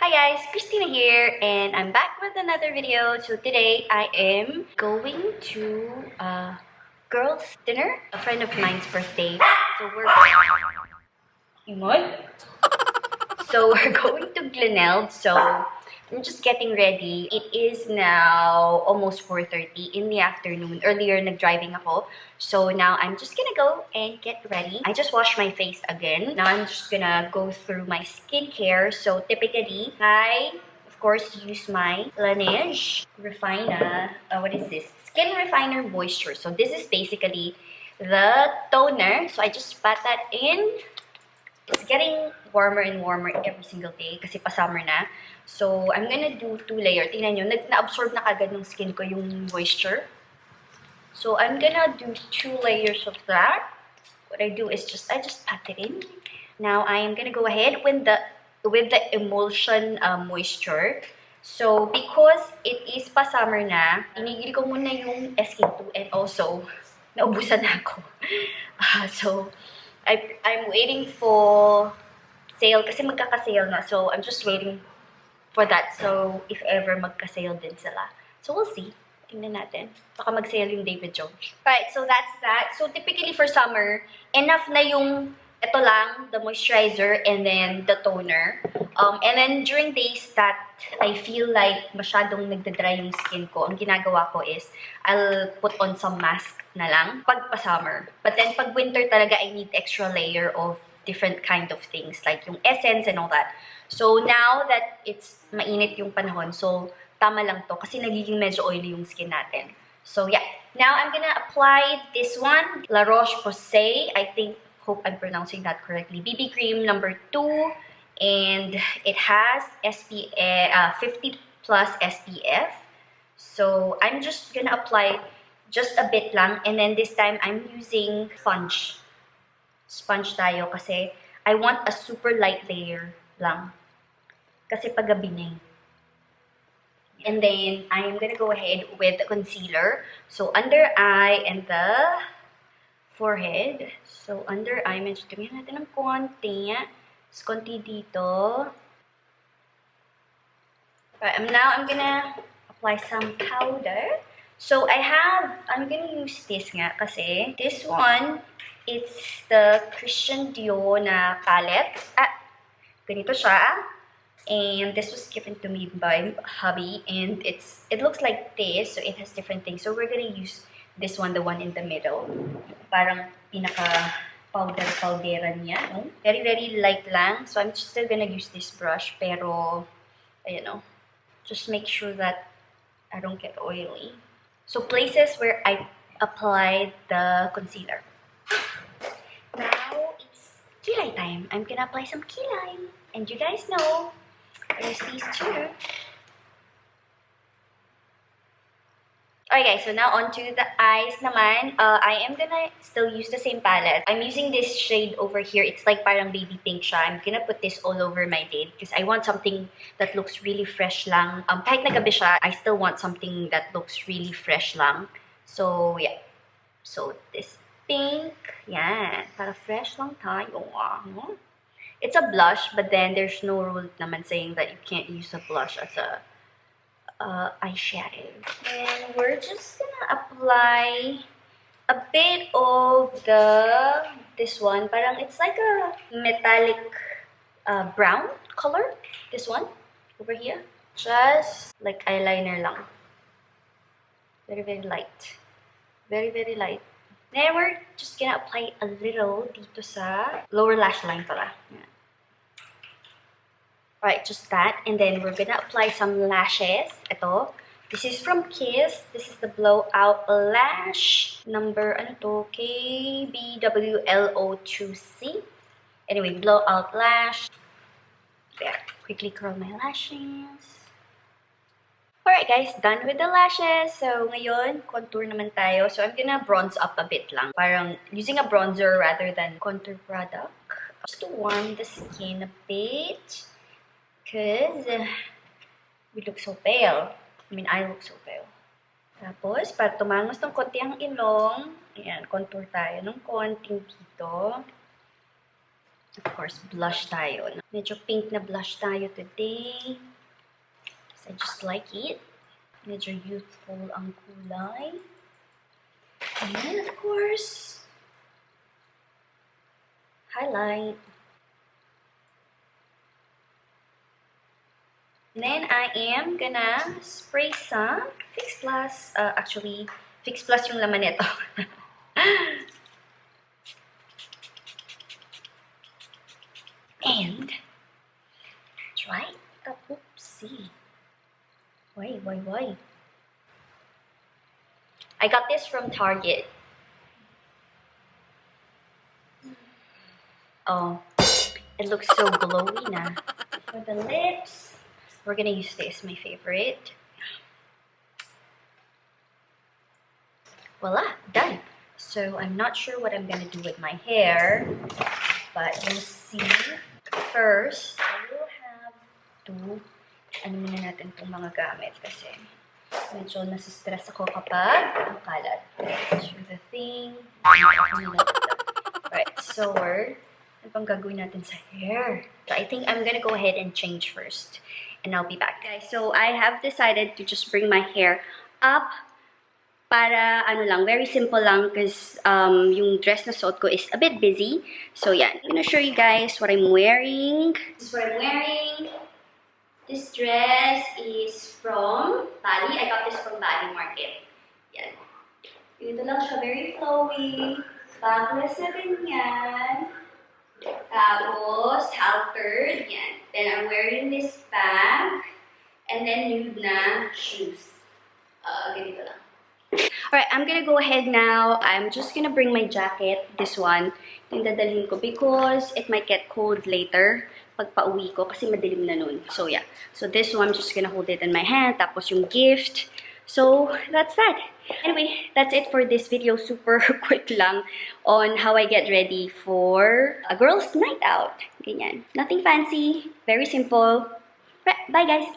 Hi guys, Christina here, and I'm back with another video. So today I am going to a girls' dinner, a friend of mine's birthday. So we're we're going to Glenelg. So I'm just getting ready. It is now almost 4:30 in the afternoon. Earlier nag-driving ako. So now I'm just gonna go and get ready. I just washed my face again. Now I'm just gonna go through my skincare. So typically, I of course use my Laneige Refiner. What is this? Skin Refiner Moisture. So this is basically the toner. So I just pat that in. It's getting warmer and warmer every single day kasi pa-summer na. So, I'm gonna do 2-layer. Tingnan nyo, na-absorb na kagad ng skin ko yung moisture. So, I'm gonna do 2 layers of that. What I do is I just pat it in. Now, I am gonna go ahead with the emulsion moisture. So, because it is pa-summer na, inigil ko muna yung SK2 and also, naubusan na ako. So, I'm waiting for sale kasi magkaka-sale na. So, I'm just waiting for that. So, if ever magka-sale din sila. So, we'll see. Tingnan natin. Baka mag-sale yung David Jones. Right, so that's that. So, typically for summer, enough na yung ito lang, the moisturizer and then the toner. And then during days that I feel like masyadong nagda-dry yung skin ko, ang ginagawa ko is I'll put on some mask na lang pag pa-summer. But then pag winter talaga, I need extra layer of different kind of things like yung essence and all that. So now that it's mainit yung panahon, so tama lang to kasi nagiging medyo oily yung skin natin. So yeah, now I'm gonna apply this one, La Roche-Posay. Hope I'm pronouncing that correctly. BB cream number 2, and it has SPF 50 plus SPF. So I'm just gonna apply just a bit lang, and then this time I'm using sponge tayo kasi I want a super light layer lang kasi paggabi na. And then I'm gonna go ahead with the concealer. So under eye and the forehead. So, under eye, medyo tingnan natin ng konti. Mas konti dito. Right, now I'm gonna apply some powder. So, I'm gonna use this nga kasi this one, it's the Christian Dior na palette. Ganito siya. And this was given to me by hubby. And it looks like this. So, it has different things. So, we're gonna use this one, the one in the middle. Parang pinaka-powder-powderan niya. No? Very, very light lang. So, I'm still gonna use this brush. Pero, you know, just make sure that I don't get oily. So, places where I applied the concealer. Now, it's kilay time. I'm gonna apply some kilay. And you guys know, I use these two. Okay guys, so now on to the eyes naman. I am gonna still use the same palette. I'm using this shade over here. It's like parang baby pink siya. I'm gonna put this all over my lid because I want something that looks really fresh lang. Kahit nagabi siya, I still want something that looks really fresh lang. So, yeah. So, this pink. Yan. Para fresh lang tayo. It's a blush, but then there's no rule naman saying that you can't use a blush as a eyeshadow. And we're just gonna apply a bit of this one. Parang it's like a metallic brown color. This one over here. Just like eyeliner lang. Very, very light. Very, very light. Then we're just gonna apply a little dito sa lower lash line pala. Yeah. Alright, just that. And then we're gonna apply some lashes. Ito. This is from Kiss. This is the Blowout Lash. Number, KBWLO2C. Anyway, Blowout Lash. There. Quickly curl my lashes. Alright guys, done with the lashes. So, ngayon, contour naman tayo. So, I'm gonna bronze up a bit lang. Parang using a bronzer rather than contour product. Just to warm the skin a bit. Because we look so pale. I mean, I look so pale. Tapos, para tumangos ng konti ang ilong, ayan, contour tayo ng konting dito. Of course, blush tayo. Medyo pink na blush tayo today. I just like it. Medyo youthful ang kulay. And then, of course, highlight. And then I am gonna spray some Fix Plus. Actually, Fix Plus yung laman nito. And try a oopsie. Why? I got this from Target. Oh, it looks so glowy na. For the lips, we're gonna use this, my favorite. Voila, done. So I'm not sure what I'm gonna do with my hair, but we'll see. First, I will have to, ano muna natin itong mga gamit kasi medyo nasistress ako kapag ang kalat. Through the thing. Alright, so ano bang gagawin natin sa hair? So I think I'm gonna go ahead and change first. And I'll be back. Guys, so I have decided to just bring my hair up para ano lang, very simple lang because yung dress na suot ko is a bit busy. So yeah, I'm gonna show you guys what I'm wearing. This is what I'm wearing. This dress is from Bali. I got this from Bali Market. Yan. Ito lang siya, very flowy. Backless na ganyan. Tapos, haltered. Yan. Then I'm wearing this bag. And then nude na shoes. Ganito lang. Alright, I'm gonna go ahead now. I'm just gonna bring my jacket, this one, yung dadalhin ko because it might get cold later pag pauwi ko kasi madilim na nun. So yeah, so this one, I'm just gonna hold it in my hand, tapos yung gift. So that's that. Anyway, that's it for this video. Super quick lang on how I get ready for a girl's night out. Ganyan. Nothing fancy, very simple. Bye guys!